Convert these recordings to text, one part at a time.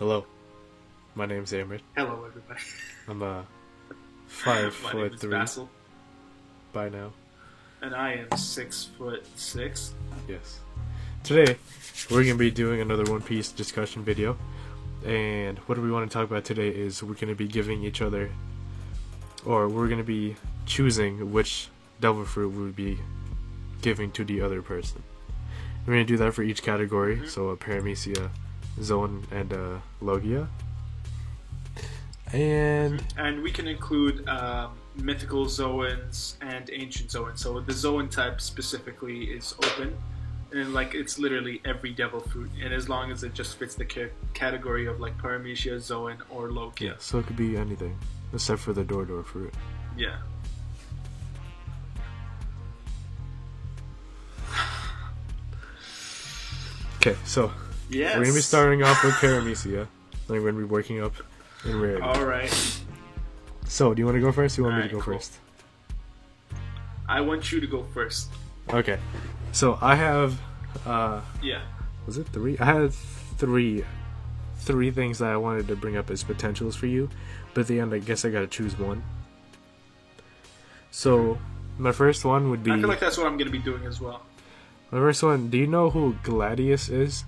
Hello, my name's Amrit. Hello, everybody. I'm 5 My foot name is 3 Basil, by now. and I am 6'6". Yes. Today, we're gonna be doing another One Piece discussion video, and what we want to talk about today is we're gonna be giving each other, or we're gonna be choosing which devil fruit we would be giving to the other person. We're gonna do that for each category. So Paramecia, Zoan, and Logia. And we can include mythical Zoans and ancient Zoans. So the Zoan type specifically is open, and like it's literally every devil fruit, and as long as it just fits the category of like Paramecia, Zoan, or Logia. yeah, so it could be anything except for the Dordor fruit. Yeah. Okay, so Yes. we're gonna be starting off with Paramecia, and we're gonna be working up in rarity. All right. So, do you want to go first? Or you want me to Alright, go cool. first? I want you to go first. Okay. So I have, Yeah. was it 3? I had three things that I wanted to bring up as potentials for you, but at the end, I guess I gotta choose one. So my first one would be. I feel like that's what I'm going to be doing as well. My first one. Do you know who Gladius is?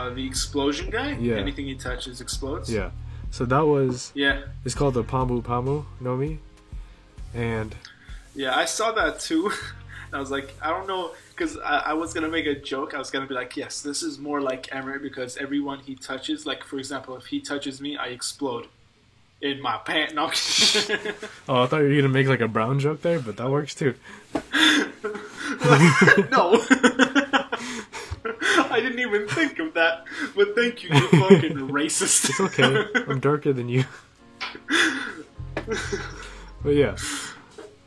The explosion guy? Yeah. Anything he touches explodes? Yeah. So that was. Yeah. It's called the Pamu Pamu Nomi, and Yeah, I saw that too. I was like, I don't know, because I was going to make a joke. I was going to be like, yes, this is more like Emery because everyone he touches, like, for example, if he touches me, I explode in my pants. No. oh, I thought you were gonna make like a brown joke there, but that works too. No. I didn't even think of that. But thank you, you fucking racist. It's okay. I'm darker than you. But yeah.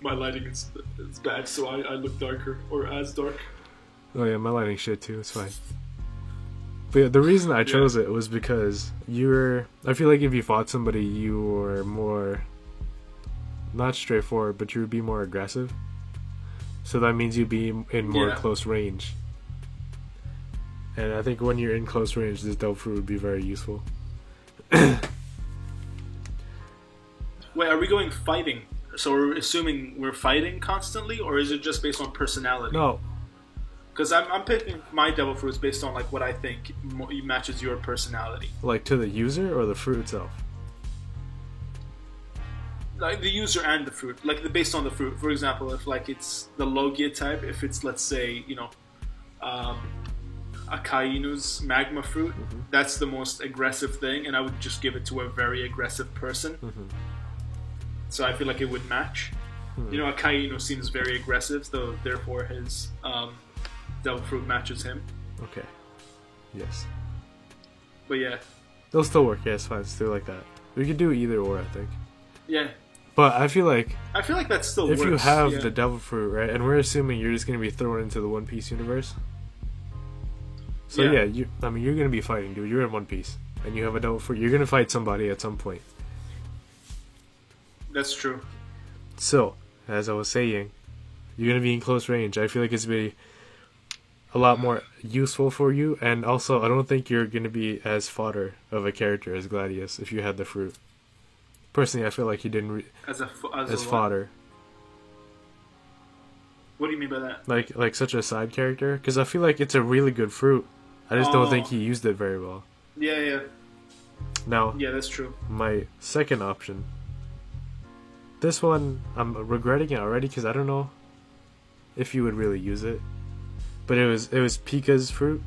My lighting is bad, so I look darker, or as dark. Oh yeah, my lighting shit too. It's fine. But yeah, the reason I chose it was because I feel like if you fought somebody, you were more, not straightforward, but you would be more aggressive. So that means you'd be in more close range. And I think when you're in close range, this dope fruit would be very useful. Wait, are we going fighting? So we're assuming we're fighting constantly, or is it just based on personality? No. Because I'm picking my devil fruits based on like what I think matches your personality. Like to the user or the fruit itself? Like the user and the fruit, like based on the fruit. For example, if like it's the Logia type, if it's let's say Akainu's magma fruit, that's the most aggressive thing, and I would just give it to a very aggressive person. So I feel like it would match. You know, Akainu seems very aggressive, so therefore his devil fruit matches him. Okay. Yes. But yeah. They'll still work. Yeah, it's fine. It's still like that. We could do either or, I think. Yeah. But I feel like that still if works. you have the devil fruit, right, and we're assuming you're just going to be thrown into the One Piece universe. So yeah, you're going to be fighting, dude. You're in One Piece, and you have a devil fruit. You're going to fight somebody at some point. That's true. So, as I was saying, you're going to be in close range. I feel like it's going to be a lot more useful for you, and also I don't think you're going to be as fodder of a character as Gladius if you had the fruit. Personally, I feel like he didn't as fodder. What do you mean by that? Like such a side character? Because I feel like it's a really good fruit. I just don't think he used it very well. Yeah. Now, yeah, that's true. My second option. This one, I'm regretting it already because I don't know if you would really use it. But it was Pika's fruit.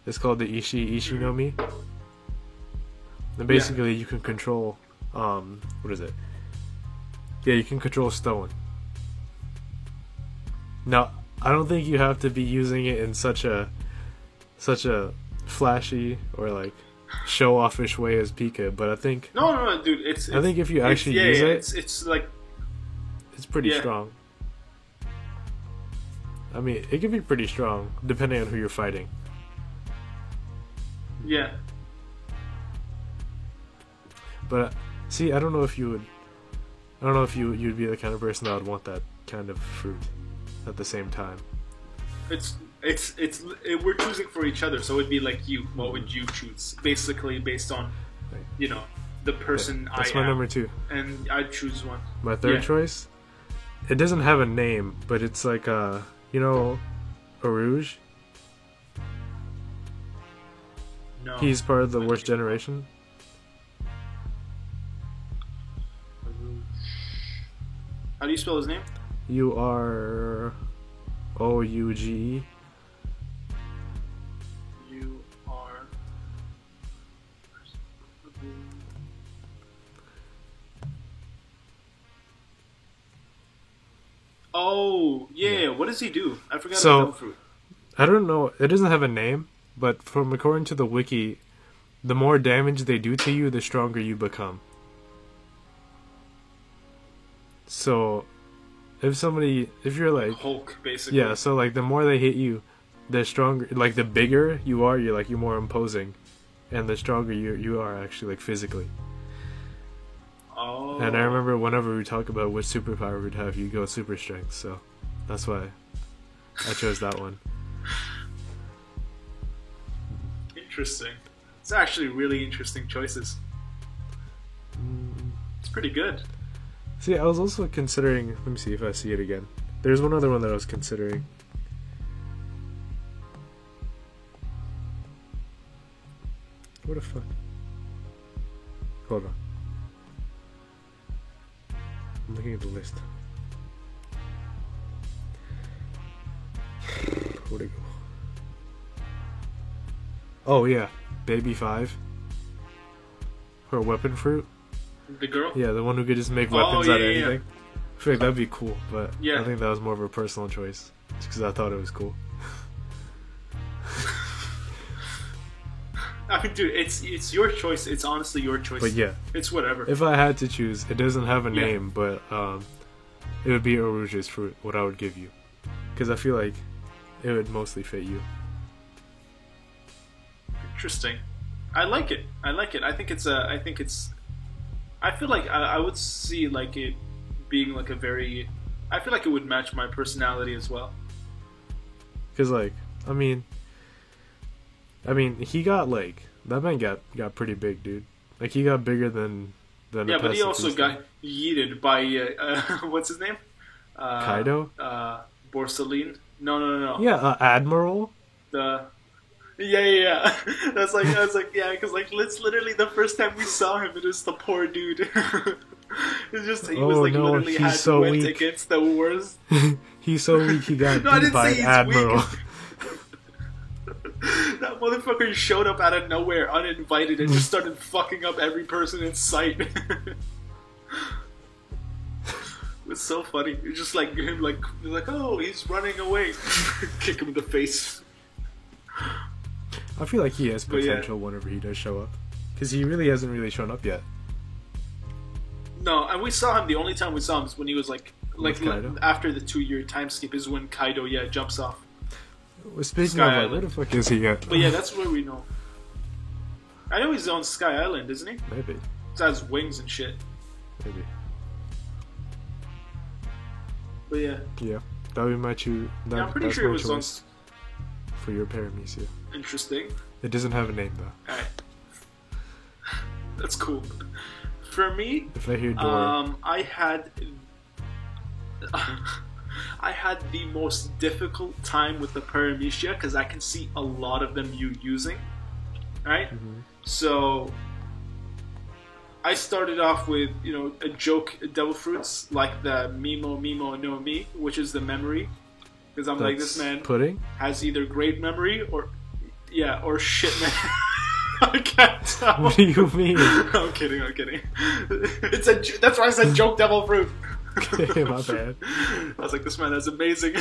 It's called the Ishi no Mi. And basically you can control what is it? Yeah, you can control stone. Now, I don't think you have to be using it in such a flashy or like show-offish way as Pika, but I think no, dude, I think if you actually use it, it's like it's pretty strong. I mean, it can be pretty strong depending on who you're fighting. Yeah. But see, I don't know if you'd be the kind of person that would want that kind of fruit at the same time. It's we're choosing for each other, so it'd be like you. What would you choose? Basically, based on, you know, the person That's I am. my number 2. And I'd choose one. My third choice. It doesn't have a name, but it's like you know, Arouge. No. He's part of the worst generation. How do you spell his name? UROUGE. You are. Oh yeah. What does he do? I forgot So, about Devil Fruit. I don't know. It doesn't have a name, but from according to the wiki, the more damage they do to you, the stronger you become. So, if you're like Hulk, basically. yeah, so like the more they hit you, the stronger, like the bigger you are, you're more imposing, and the stronger you are actually like physically. Oh. And I remember whenever we talk about which superpower we'd have, you go super strength, so that's why I chose that one. Interesting. It's actually really interesting choices. It's pretty good. See, I was also considering. Let me see if I see it again. There's one other one that I was considering. What the fuck? Hold on. I'm looking at the list. Where'd it go? Oh yeah, Baby 5. Her weapon fruit. The girl? Yeah, the one who could just make weapons out of anything. Yeah. I feel like that'd be cool, but Yeah. I think that was more of a personal choice, just because I thought it was cool. I mean, dude, it's your choice. It's honestly your choice. But yeah, It's whatever. if I had to choose, it doesn't have a Yeah. name, but it would be Arouge's fruit. What I would give you, because I feel like it would mostly fit you. Interesting. I like it. I think it's I feel like I would see like it being like a very. I feel like it would match my personality as well. Because like, I mean, he got like that man got pretty big, dude. Like he got bigger than. Yeah, but he also got yeeted by what's his name? Kaido. Borsalino. No. Yeah, Admiral. Yeah. That's like yeah, because like it's literally the first time we saw him. It was the poor dude. It's just he was like literally he's had so went weak. against the worst. He's so weak. He got No, I beat didn't by say he's Admiral. weak. That motherfucker showed up out of nowhere, uninvited, and just started fucking up every person in sight. It was so funny. It's just like him, like oh, he's running away. Kick him in the face. I feel like he has But yeah. potential whenever he does show up, because he really hasn't really shown up yet. No, and we saw him. The only time we saw him is when he was like With Kaido? after the 2-year time skip is when Kaido jumps off. Well, speaking Sky of, like, Island. where the fuck is he at? But yeah, that's where we know. I know he's on Sky Island, isn't he? Maybe. He has wings and shit. Maybe. But yeah, Yeah, that would be my choose. yeah I'm pretty that's sure it my was on. choice for your Paramecia. Interesting. It doesn't have a name though. Alright. That's cool. For me, If I hear door, I had the most difficult time with the Paramecia because I can see a lot of them using. Right? So I started off with, a joke devil fruits like the Mimo no Mi, which is the memory. Because I'm like, this man pudding. has either great memory or shit memory. I can't tell. What do you mean? I'm kidding. That's why I said joke devil fruit. Okay, my bad. I was like, this man has amazing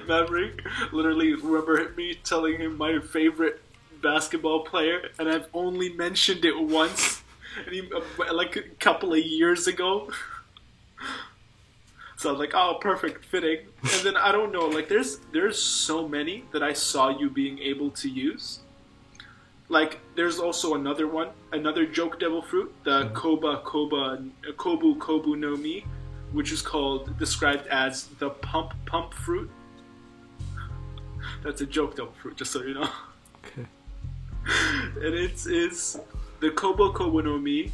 memory. Literally remember me telling him my favorite basketball player, and I've only mentioned it once, and like a couple of years ago. So I was like, oh, perfect, fitting. And then I don't know, like there's so many that I saw you being able to use. Like, there's also another joke devil fruit, the Kobu no Mi, which is described as the pump fruit. That's a joke, devil fruit, just so you know. Okay. And it's the Kobo Kobo no Mi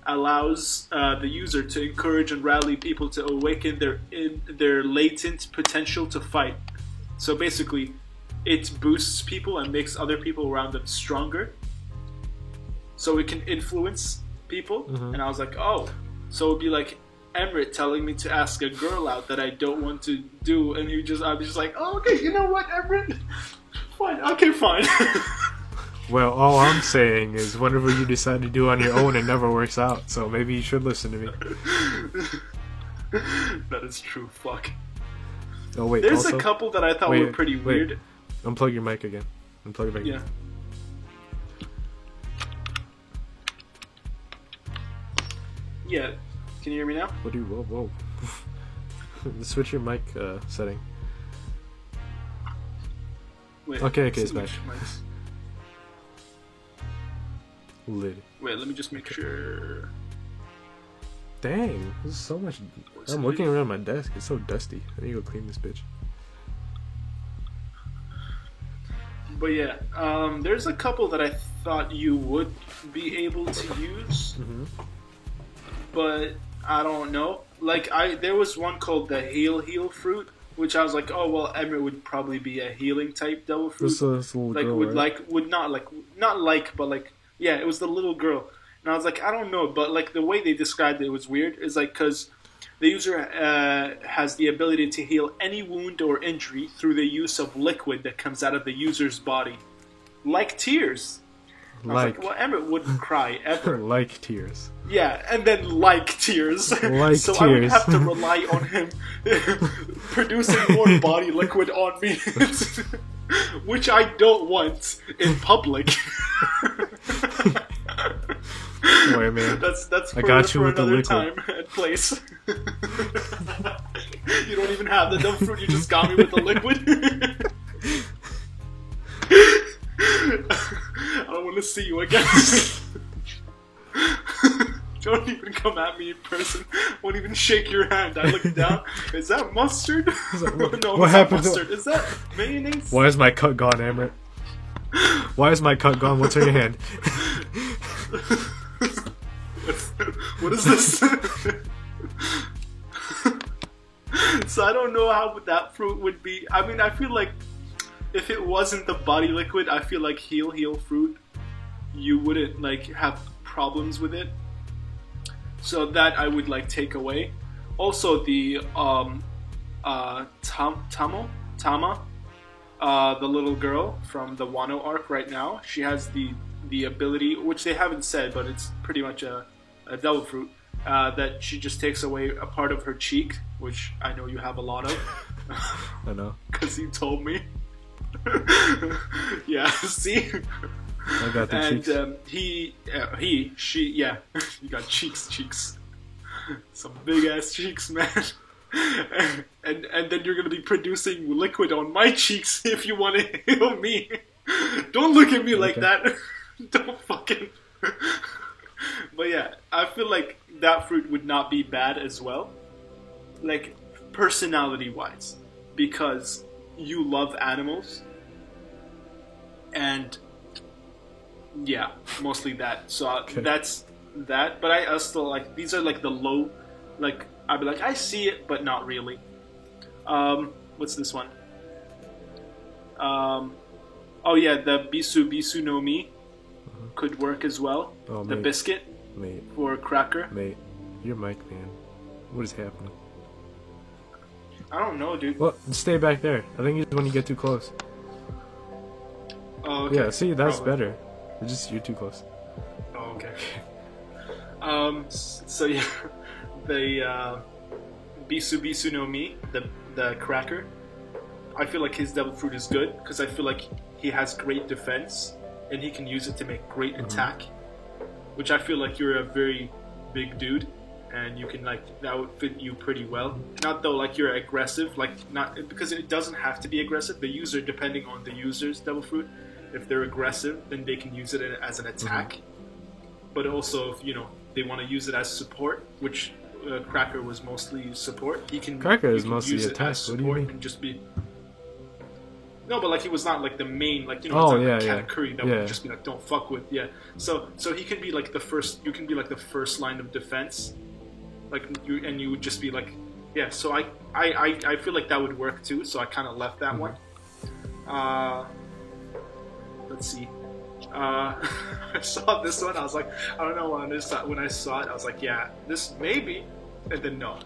allows the user to encourage and rally people to awaken their latent potential to fight. So basically, it boosts people and makes other people around them stronger. So it can influence people. And I was like, oh, so it'd be like Emmerich telling me to ask a girl out that I don't want to do, and I'd be just like, oh, okay, you know what, Emmerich? Fine, okay, fine. Well, all I'm saying is whatever you decide to do on your own, it never works out. So maybe you should listen to me. That is true. Fuck. Oh wait. There's also, a couple that I thought were pretty weird. Unplug your mic again. Unplug it back. Yeah. Yeah. Can you hear me now? What do you? Whoa. Switch your mic setting. Wait. Okay, it's back. Mics. Lid. Wait, let me just make sure. Dang, there's so much. I'm looking around my desk. It's so dusty. I need to go clean this bitch. But yeah, there's a couple that I thought you would be able to use, but I don't know. Like there was one called the heal fruit, which I was like, oh well, Emmer would probably be a healing type devil fruit. This little like girl, would right? but like yeah, it was the little girl, and I was like, I don't know, but like the way they described it was weird. It's like because the user has the ability to heal any wound or injury through the use of liquid that comes out of the user's body, like tears. I was like, well, Emmett wouldn't cry ever. Like tears. Yeah, and then like tears. Like so tears. I would have to rely on him producing more body liquid on me, which I don't want in public. Wait, man. That's I got you for with the another liquid. time and place. You don't even have the dumb fruit. You just got me with the liquid. I don't want to see you again. Don't even come at me in person. Won't even shake your hand. I look down. Is that mustard? No, what happened mustard. Is that mayonnaise? Why is my cut gone, Emmerich? Why is my cut gone? What's in your hand? What is this? So I don't know how that fruit would be. I mean, I feel like if it wasn't the body liquid, I feel like heal fruit, you wouldn't like have problems with it. So that I would like take away. Also the Tama, the little girl from the Wano arc right now, she has the ability, which they haven't said, but it's pretty much a devil fruit, that she just takes away a part of her cheek, which I know you have a lot of. I know. Because you told me. Yeah, see? I got the cheeks. And she, you got cheeks. Some big ass cheeks, man. And then you're gonna be producing liquid on my cheeks if you want to heal me. Don't look at me like that. Don't fucking. But yeah, I feel like that fruit would not be bad as well. Like, personality-wise. Because you love animals. And yeah, mostly that. So that's that. But I still like, these are like the low, like, I'd be like, I see it, but not really. What's this one? Oh yeah, the Bisu no Mi could work as well. Oh, the mate. biscuit for cracker. Mate, your mic, man. What is happening? I don't know, dude. Well, stay back there. I think it's when you get too close. Oh, okay. Yeah, see, that's Probably. better. It's just you're too close. Oh, okay. So yeah, the Bisu no Mi, the cracker. I feel like his devil fruit is good because I feel like he has great defense and he can use it to make great attack, which I feel like you're a very big dude and you can like, that would fit you pretty well. Not though like you're aggressive, like not, because it doesn't have to be aggressive. The user, depending on the user's devil fruit, if they're aggressive, then they can use it as an attack. But also, if they want to use it as support, which Cracker was mostly support. Cracker is mostly use attack. it as What do you mean? And just be. No, but like he was not like the main, like, you know, Oh, it's not yeah, like Katakuri that would just be like, don't fuck with, So he can be like the first. You can be like the first line of defense, like you would just be like, So I feel like that would work too. So I kind of left that one. Let's see. I saw this one. I was like, I don't know. When I saw it, I was like, this maybe. And then no,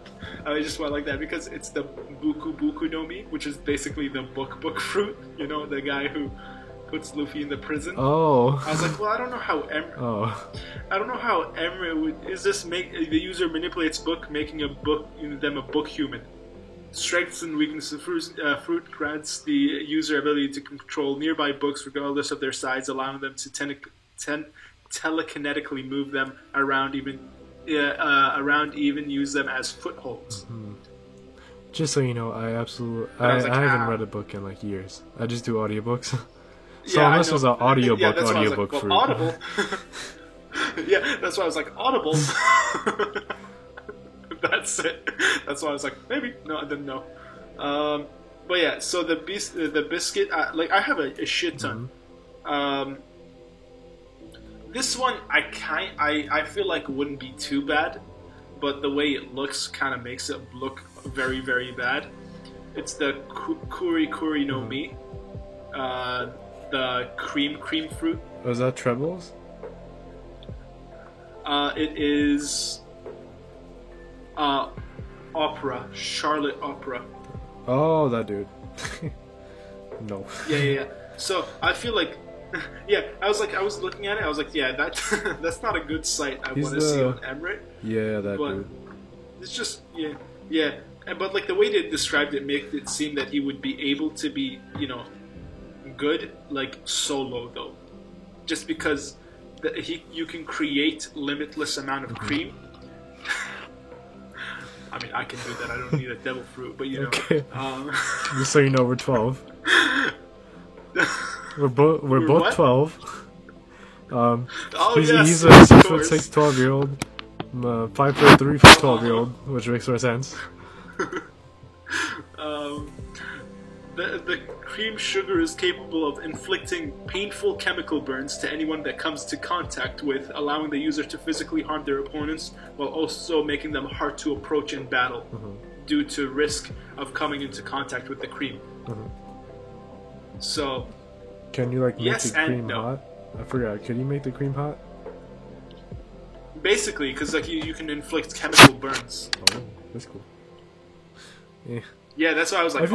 I just went like that because it's the Buku Buku no Mi, which is basically the book fruit. You know, the guy who puts Luffy in the prison. Oh. I was like, well, I don't know how Emery would. Is this make the user manipulates book, making them a book human? Strengths and weaknesses of fruit grants the user ability to control nearby books regardless of their size, allowing them to telekinetically move them around, even use them as footholds. Mm-hmm. Just so you know, I haven't read a book in like years. I just do audiobooks. So unless it was an audiobook fruit. Audible. That's why I was like, Audible. That's it. That's why I was like, maybe. No, I didn't know. But so the biscuit, I have a shit ton. Mm-hmm. This one, I feel like wouldn't be too bad, but the way it looks kind of makes it look very, very bad. It's the Kuri no Mi, the cream fruit. Oh, is that Trebles? It is Charlotte Opera. Oh, that dude. No. Yeah. So I feel like, I was looking at it. I was like, that's not a good sight. I want to see on Emirates. Yeah, that but dude. It's just but like the way they described it made it seem that he would be able to be, good like solo though, just because you can create limitless amount of cream. I mean, I can do that. I don't need a devil fruit, but Okay. Just so you know, we're 12. We're both what? 12. He's a 6'6", 12-year-old. 5'3" for 12-year-old, which makes more sense. The cream sugar is capable of inflicting painful chemical burns to anyone that comes to contact with, allowing the user to physically harm their opponents while also making them hard to approach in battle due to risk of coming into contact with the cream. So, can you make the cream no. hot? I forgot. Can you make the cream hot? Basically, because you can inflict chemical burns. Oh, that's cool. Yeah. Yeah, that's why I was like,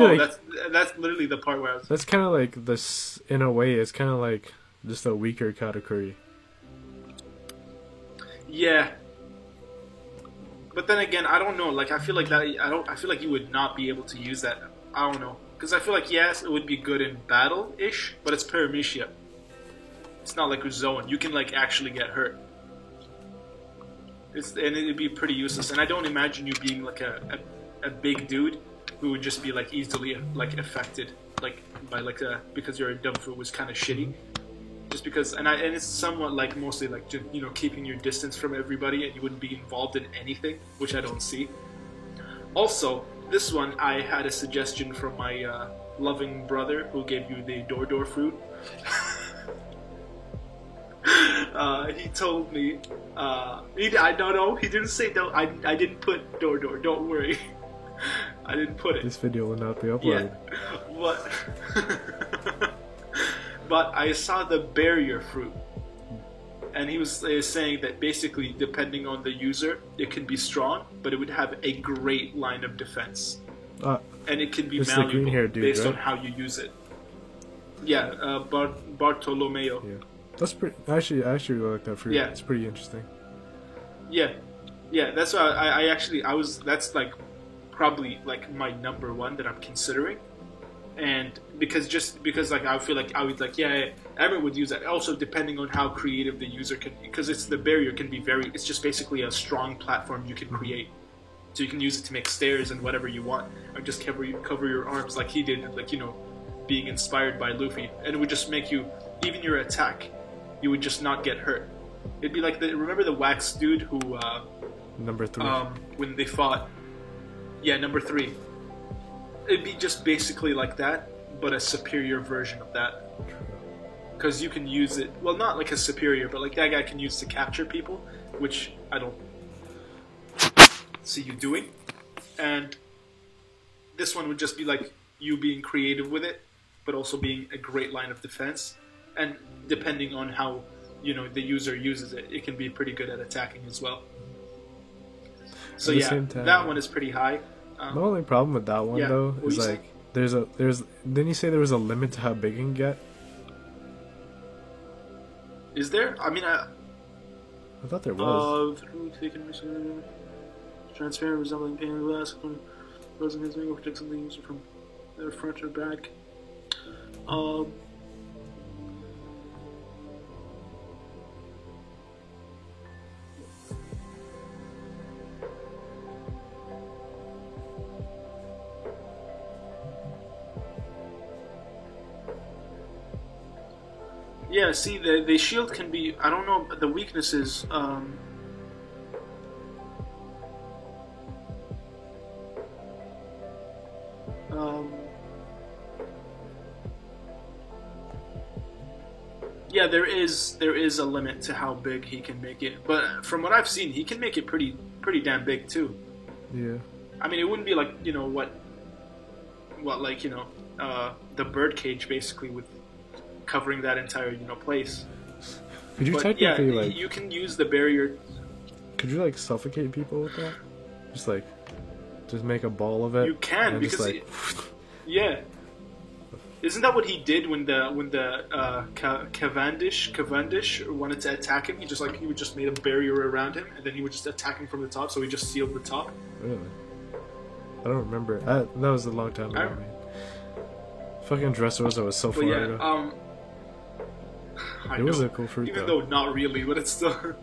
that's literally the part where I was... That's kind of like this, in a way, it's kind of like just a weaker Katakuri. Yeah. But then again, I don't know, like, I feel like you would not be able to use that. I don't know. Because I feel like, yes, it would be good in battle-ish, but it's Paramecia. It's not like Uzoan. You can, like, actually get hurt. And it'd be pretty useless. And I don't imagine you being, like, a big dude who would just be like easily like affected like by like because your dumb fruit was kind of shitty, just because and it's somewhat like mostly like just, keeping your distance from everybody and you wouldn't be involved in anything, which I don't see. Also, this one I had a suggestion from my loving brother who gave you the Dor fruit. He told me he didn't say no. I didn't put Dor. Don't worry. I didn't put it. This video will not be uploaded. Yeah. But I saw the barrier fruit. And he was saying that basically, depending on the user, it can be strong, but it would have a great line of defense. And it can be malleable based on how you use it. Yeah, Bartolomeo. Yeah. That's pretty... I actually really like that fruit. Yeah. It's pretty interesting. Yeah. That's why that's like probably like my number one that I'm considering. And because like I feel like I would like everyone would use that. Also, depending on how creative the user can, because it's the barrier can be it's just basically a strong platform you can create. So you can use it to make stairs and whatever you want, or just cover your arms like he did, like being inspired by Luffy, and it would just make you even your attack, you would just not get hurt. It'd be like remember the wax dude who number 3 when they fought. Yeah, number 3. It'd be just basically like that, but a superior version of that. Because you can use it, well, not like a superior, but like that guy can use to capture people, which I don't see you doing. And this one would just be like you being creative with it, but also being a great line of defense. And depending on how, the user uses it, it can be pretty good at attacking as well. So yeah, that one is pretty high. The only problem with that one though is like there's didn't you say there was a limit to how big it can get? Is there? I mean, I thought there was. Transparent, resembling pane of glass, closing his finger protects the user from their front or back. Yeah, see, the shield can be, I don't know, the weaknesses, yeah, there is a limit to how big he can make it, but from what I've seen, he can make it pretty damn big too. Yeah. I mean, it wouldn't be like, what like, the birdcage basically with covering that entire, place. Could you technically, you can use the barrier. Could you, suffocate people with that? Just make a ball of it? You can, because yeah. Isn't that what he did when the Cavendish wanted to attack him? He would just made a barrier around him, and then he would just attack him from the top, so he just sealed the top? Really? I don't remember. That was a long time ago, man. Fucking Dressrosa was so far ago. It was a cool fruit, even though not really, but it's still...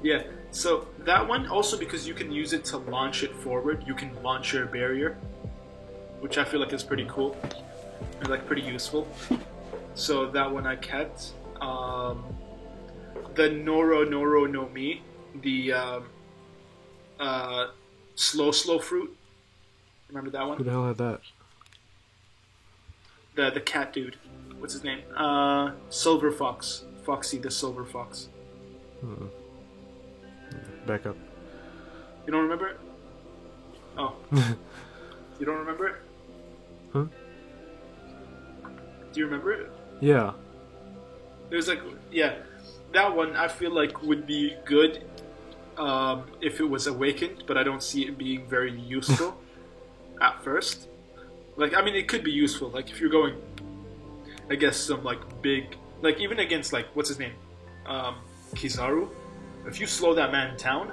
Yeah, so that one, also because you can use it to launch it forward, you can launch your barrier, which I feel like is pretty cool, and pretty useful. So that one I kept. The Noro no Mi, the slow fruit. Remember that one? Who the hell had that? The cat dude. What's his name? Silver Fox. Foxy the Silver Fox. Back up. You don't remember it? Oh. You don't remember it? Huh? Do you remember it? Yeah. There's that one I feel like would be good if it was awakened, but I don't see it being very useful at first. It could be useful, if you're going against some big, even against what's his name, Kizaru. If you slow that man down,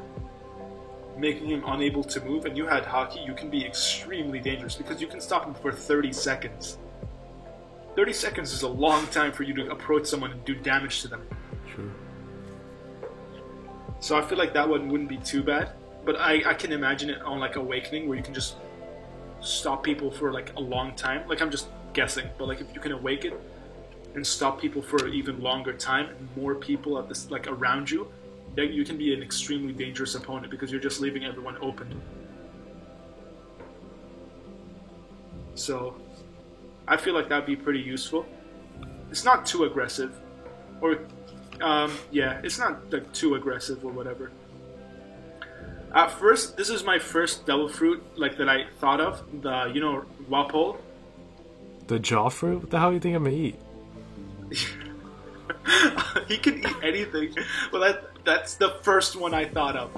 making him unable to move, and you had Haki, you can be extremely dangerous because you can stop him for 30 seconds. 30 seconds is a long time for you to approach someone and do damage to them. True. So I feel like that one wouldn't be too bad, but I can imagine it on Awakening where you can just stop people for a long time. I'm just guessing, but if you can awaken and stop people for an even longer time, and more people at this around you, then you can be an extremely dangerous opponent because you're just leaving everyone open. So I feel like that'd be pretty useful. It's not too aggressive, or it's not too aggressive or whatever. At first, this is my first devil fruit that I thought of. The Wapol. The jaw fruit? What the hell do you think I'm gonna eat? He can eat anything. Well, that's the first one I thought of.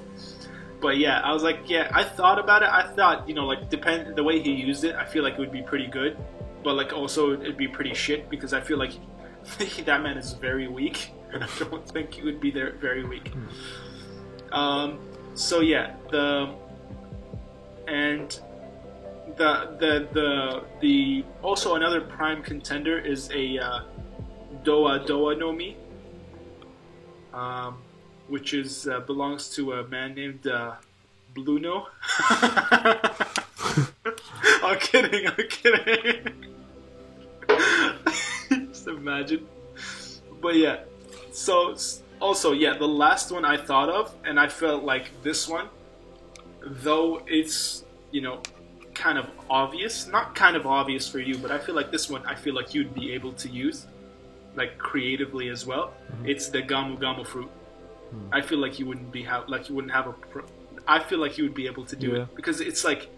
But yeah, I was I thought about it. I thought, the way he used it, I feel like it would be pretty good. But also it'd be pretty shit because I feel like that man is very weak, and I don't think he would be there very weak. So yeah, the also another prime contender is a Doa no Mi, which is belongs to a man named Bluno. I'm kidding. Just imagine. But yeah, so also the last one I thought of, and I felt like this one, though it's kind of obvious. Not kind of obvious for you, but I feel like this one, I feel like you'd be able to use, like creatively as well. It's the Gamu Gamu fruit. I feel like you wouldn't have I feel like you would be able to do it because it's like,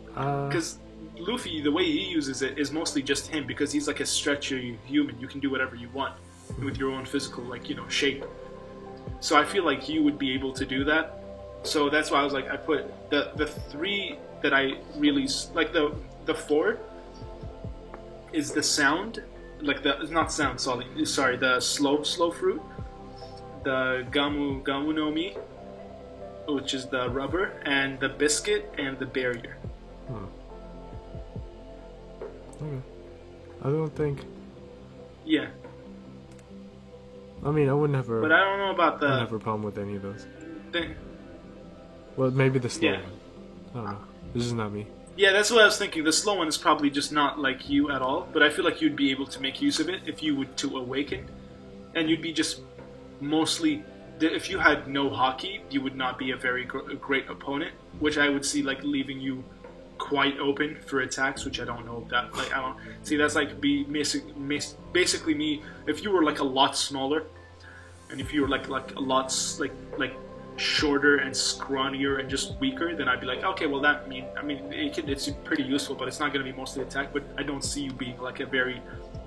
because Luffy, the way he uses it is mostly just him because he's like a stretchy human. You can do whatever you want with your own physical, like, you know, shape. So I feel like you would be able to do that. So that's why I was like, I put the three that I really like. The four is the sound, like the not sound. Sorry, the slow fruit, the Gamu no Mi, which is the rubber, and the biscuit and the barrier. Okay. I don't think. Yeah. I mean, I wouldn't have a. But I don't know about the. I wouldn't have a problem with any of those. Thing. Well, maybe the slow one. I don't know. This is not me. Yeah, that's what I was thinking. The slow one is probably just not like you at all, but I feel like you'd be able to make use of it if you would to awaken, and you'd be just mostly. If you had no hockey, you would not be a very great opponent, which I would see like leaving you quite open for attacks, which I don't know if that, like, I don't see, that's like basically me. If you were like a lot smaller, and if you were like a lot like shorter and scrawnier and just weaker, then I'd be like, okay, well it's pretty useful, but it's not going to be mostly attack. But I don't see you being like a very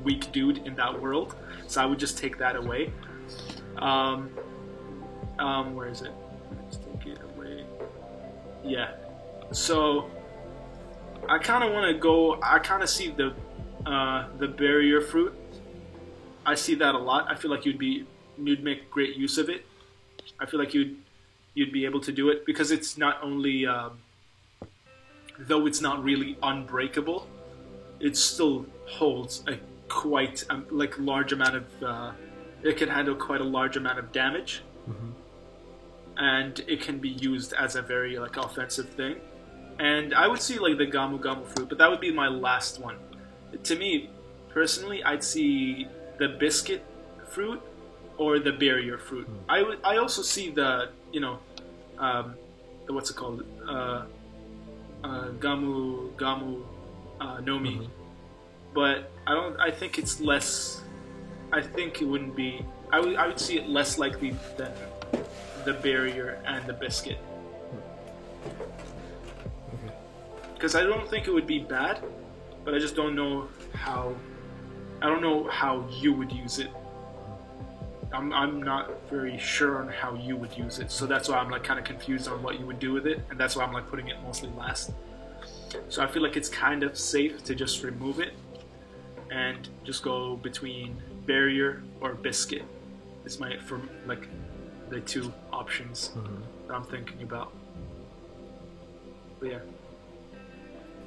weak dude in that world, so I would just take that away. Where is it? Let's take it away. Yeah. So I kind of want to go. I kind of see the barrier fruit. I see that a lot. I feel like you'd make great use of it. I feel like you'd be able to do it because it's not only though it's not really unbreakable, it still holds a quite like large amount of. It can handle quite a large amount of damage. And it can be used as a very like offensive thing. And I would see like the Gamu Gamu fruit, but that would be my last one. To me, personally, I'd see the biscuit fruit or the barrier fruit. I also see the, you know, the what's it called? Gamu Gamu no Mi. But I think it's less. I think it wouldn't be. I would see it less likely than the barrier and the biscuit, because I don't think it would be bad, but I just don't know how. I don't know how you would use it. I'm not very sure on how you would use it, so that's why I'm like kind of confused on what you would do with it, and that's why I'm like putting it mostly last. So I feel like it's kind of safe to just remove it and just go between barrier or biscuit. It's from like the two options that I'm thinking about. But yeah.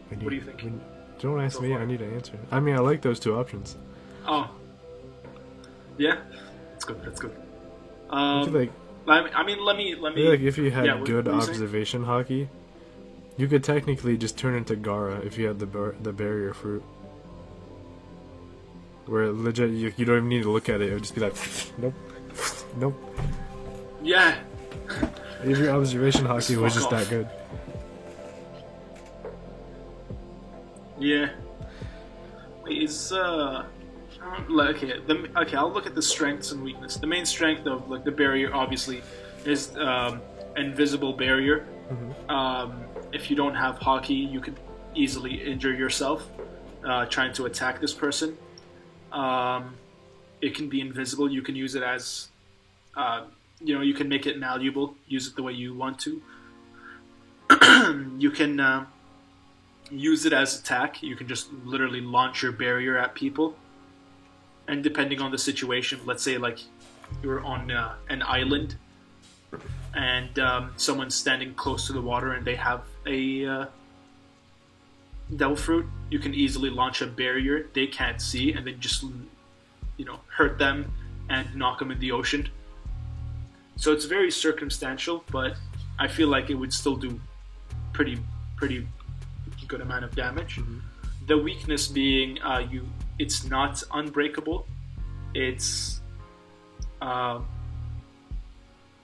What do you think? Don't ask me, I need to answer. I mean, I like those two options. Oh. Yeah? That's good. I feel like, I mean, let me... I feel like if you had good observation hockey, you could technically just turn into Gaara if you had the barrier fruit. Where legit, you don't even need to look at it. It would just be like, nope. Nope. Yeah. If your observation hockey was just that good. Yeah. Okay, I'll look at the strengths and weakness. The main strength of like the barrier obviously is invisible barrier. If you don't have hockey, you could easily injure yourself trying to attack this person. It can be invisible. You can use it as you can make it malleable, use it the way you want to. You can use it as attack. You can just literally launch your barrier at people. And depending on the situation, let's say like you're on an island and someone's standing close to the water and they have a devil fruit, you can easily launch a barrier they can't see and then just hurt them and knock them in the ocean. So it's very circumstantial, but I feel like it would still do pretty good amount of damage. The weakness being it's not unbreakable. It's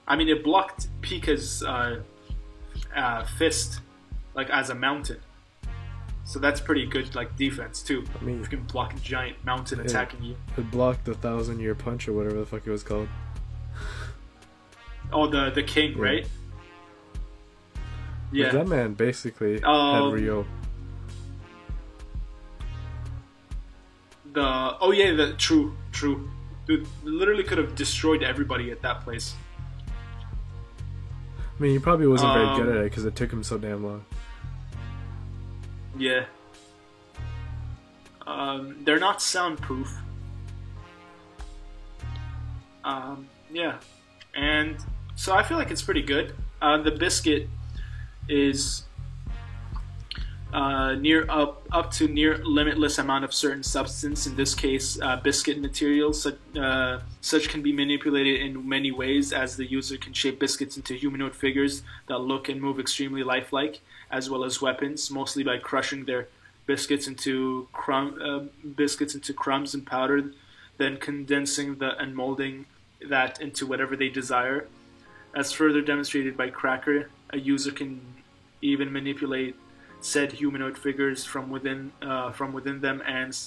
it blocked Pika's fist like as a mountain, So that's pretty good, like, defense too. I mean, if you can block a giant mountain attacking you. It blocked the 1,000-year punch or whatever the fuck it was called. Oh, the king, right? Yeah. That man basically had Ryo. True. Dude, literally could have destroyed everybody at that place. I mean, he probably wasn't very good at it because it took him so damn long. Yeah. They're not soundproof. Yeah. And so I feel like it's pretty good. The biscuit is up to near limitless amount of certain substance. In this case, biscuit materials. Such can be manipulated in many ways, as the user can shape biscuits into humanoid figures that look and move extremely lifelike, as well as weapons, mostly by crushing their biscuits into crumbs and powder, then condensing and molding that into whatever they desire. As further demonstrated by Cracker, a user can even manipulate said humanoid figures from within them and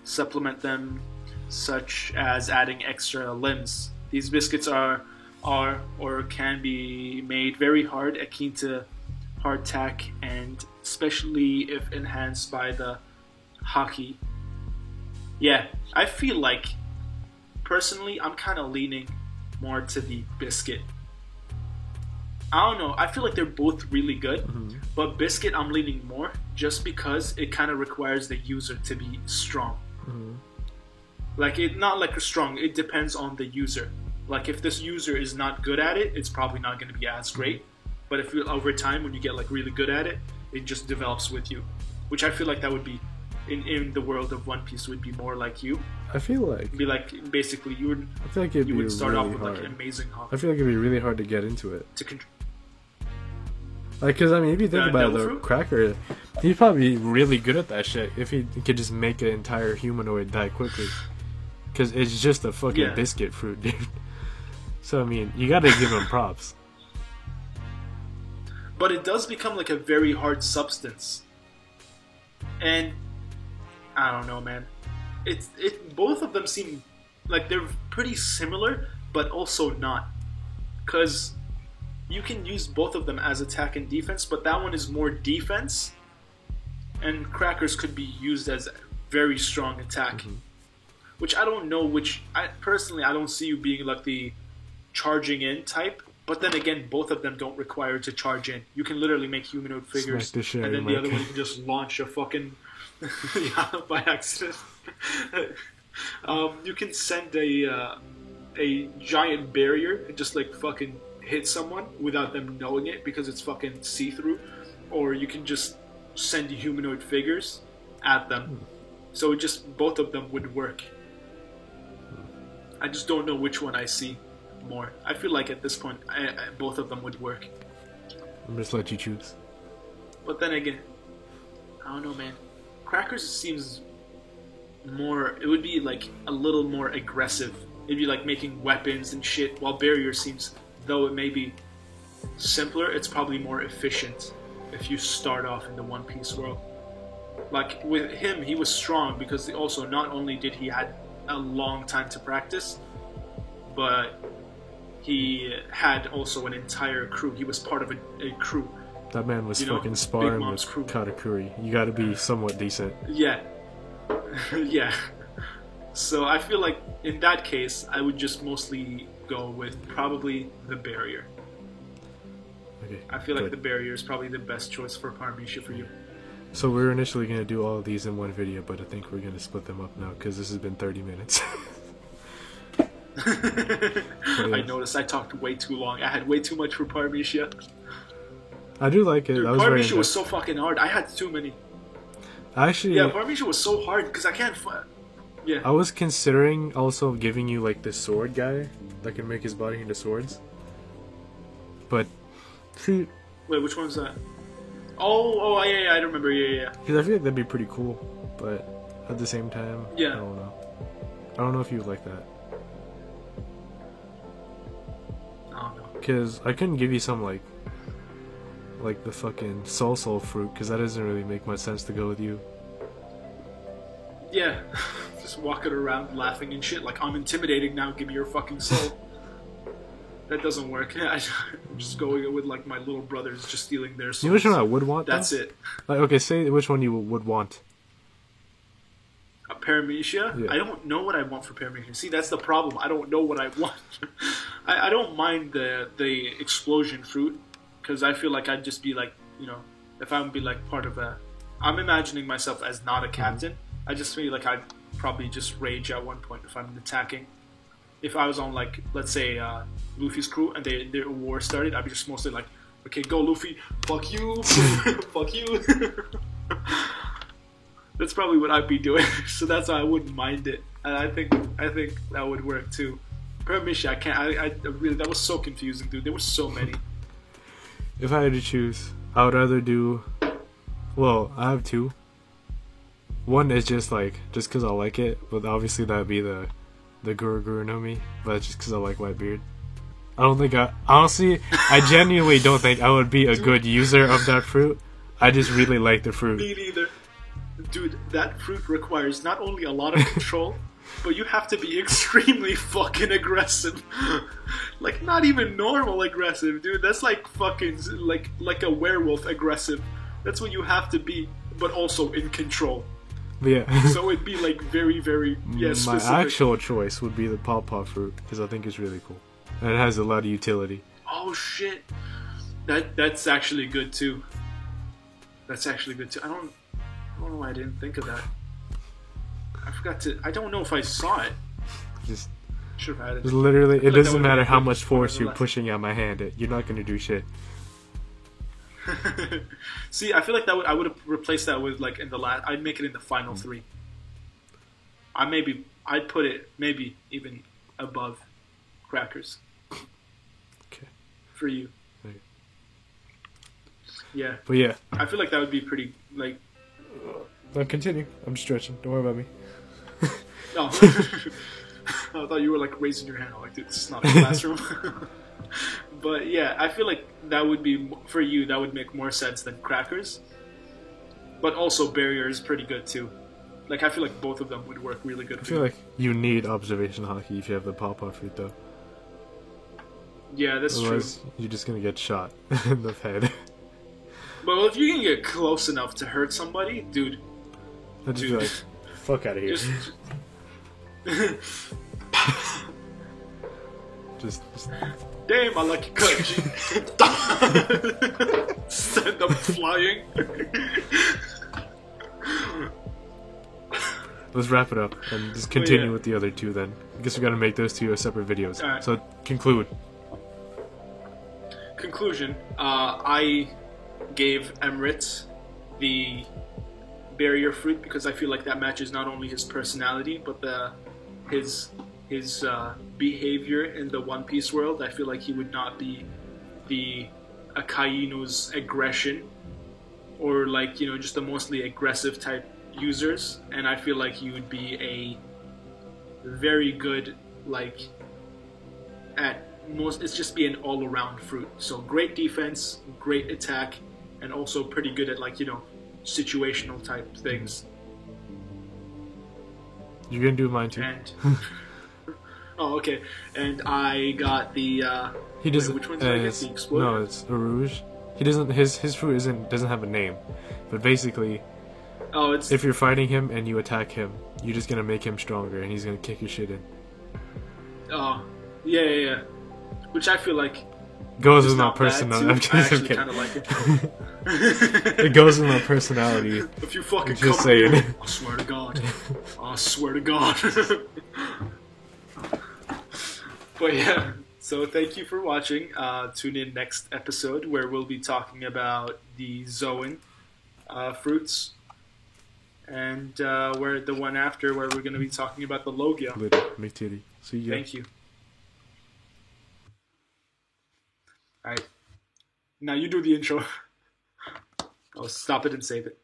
supplement them, such as adding extra limbs. These biscuits are or can be made very hard, akin to hardtack, and especially if enhanced by the haki. Yeah, I feel like, personally, I'm kind of leaning more to the biscuit. I don't know, I feel like they're both really good, but biscuit I'm leaning more just because it kind of requires the user to be strong. Not like strong, it depends on the user. Like, if this user is not good at it, it's probably not going to be as great. But if over time, when you get like really good at it, it just develops with you. Which I feel like that would be, in the world of One Piece, would be more like you. I feel like it'd be like, basically you would. I feel like you would start really off with hard. like an amazing hawk. I feel like it'd be really hard to get into it. Like, because I mean, if you think about it, though, Cracker, he'd probably be really good at that shit if he could just make an entire humanoid die quickly. Because it's just a fucking biscuit fruit, dude. So I mean, you gotta give him props. But it does become like a very hard substance, and I don't know, man. Both of them seem like they're pretty similar, but also not, because you can use both of them as attack and defense, but that one is more defense, and Crackers could be used as very strong attack. Which I don't know. I don't see you being like the charging in type. But then again, both of them don't require to charge in. You can literally make humanoid figures, and then the other one can just launch a fucking by accident. You can send a giant barrier and just like fucking hit someone without them knowing it because it's fucking see-through, or you can just send humanoid figures at them. So just both of them would work. I just don't know which one I see more. I feel like at this point, both of them would work. I'm just let you choose. But then again, I don't know, man. Crackers seems more. It would be like a little more aggressive. It'd be like making weapons and shit. While Barrier seems, though it may be simpler, it's probably more efficient if you start off in the One Piece world. Like with him, he was strong because also not only did he had a long time to practice, but he had also an entire crew. He was part of a crew. That man was fucking sparring with Katakuri. You gotta be somewhat decent. Yeah. Yeah. So I feel like in that case, I would just mostly go with probably the Barrier. Okay. I feel like the Barrier is probably the best choice for Paramisha for you. So we were initially going to do all of these in one video, but I think we're going to split them up now because this has been 30 minutes. I noticed I talked way too long. I had way too much for Paramisha. I do like it. Dude, Paramisha was so fucking hard. I had too many. Actually, yeah, Paramisha was so hard because I can't. Yeah. I was considering also giving you like the sword guy that can make his body into swords. But see, wait, which one's that? Oh, yeah, I remember. Yeah. Because I feel like that'd be pretty cool, but at the same time, yeah. I don't know. I don't know if you would like that. I don't know. Because I couldn't give you some like like the fucking soul fruit, because that doesn't really make much sense to go with you. Yeah, just walking around laughing and shit like I'm intimidating now. Give me your fucking soul. That doesn't work. I'm just going with like my little brothers, just stealing their souls. You know which one I would want? That's though? it. Like, okay, say which one you would want. A paramecia? Yeah. I don't know what I want for paramecia. See, that's the problem. I don't know what I want. I don't mind the explosion fruit, because I feel like I'd just be like, you know, if I would be like part of a... I'm imagining myself as not a captain. I just feel like I'd probably just rage at one point if I'm attacking. If I was on, like, let's say, Luffy's crew and their war started, I'd be just mostly like, okay, go Luffy, fuck you, fuck you. That's probably what I'd be doing, so that's why I wouldn't mind it. And I think that would work too. Paramecia, I really, that was so confusing, dude. There were so many. If I had to choose, I would rather do... Well, I have two. One is just because I like it, but obviously that would be the Guru no Mi, but it's just because I like Whitebeard. I genuinely don't think I would be a good user of that fruit. I just really like the fruit. Me neither. Dude, that fruit requires not only a lot of control, but you have to be extremely fucking aggressive. Like, not even normal aggressive, dude. That's like fucking, like a werewolf aggressive. That's what you have to be, but also in control. Yeah. So it'd be like very, very, specific. My actual choice would be the pawpaw fruit, because I think it's really cool. And it has a lot of utility. Oh shit. That's actually good too. That's actually good too. I don't know why I didn't think of that. I don't know if I saw it. Just should have had it. Literally, it doesn't matter how much force you're pushing at my hand. You're not going to do shit. See, I feel like I would have replaced that with like in the last. I'd make it in the final three. I'd put it maybe even above crackers. Okay. For you. Okay. Yeah. But yeah. I feel like that would be pretty like. No, continue. I'm stretching. Don't worry about me. No. I thought you were like raising your hand. I'm like, dude, this is not a classroom. But yeah, I feel like that would be, for you, that would make more sense than crackers. But also barrier is pretty good too. Like, I feel like both of them would work really good for you. I feel like you need observation hockey if you have the pawpaw fruit though. Yeah, that's Otherwise, true. you're just gonna get shot in the head. Well, if you can get close enough to hurt somebody, dude. I'd just be like, fuck out of here. Just damn, I like your cut. Send them flying. Let's wrap it up and just continue with the other two then. I guess we gotta make those two separate videos. Right. So, conclude. Conclusion. I gave Emirates the barrier fruit because I feel like that matches not only his personality, but his behavior in the One Piece world. I feel like he would not be the Akaino's aggression, or like, you know, just the mostly aggressive type users, and I feel like he would be a very good, like, at most, it's just be an all-around fruit. So great defense, great attack, and also pretty good at, like, you know, situational type things. You're gonna do mine too. And oh, okay. And I got the he doesn't. Which one did I get? The Exploder? No, it's a Rouge. He doesn't. His fruit doesn't have a name, but basically, it's if you're fighting him and you attack him, you're just gonna make him stronger, and he's gonna kick your shit in. Oh, yeah. Which I feel like goes with my personality. I actually kind of like it. It goes with my personality. If you fucking just come saying. here, I swear to God. I swear to God. But yeah, so thank you for watching. Tune in next episode where we'll be talking about the Zoan fruits. And where the one after where we're going to be talking about the Logia. Make titty. See ya. Thank you. Alright. Now you do the intro. I'll stop it and save it.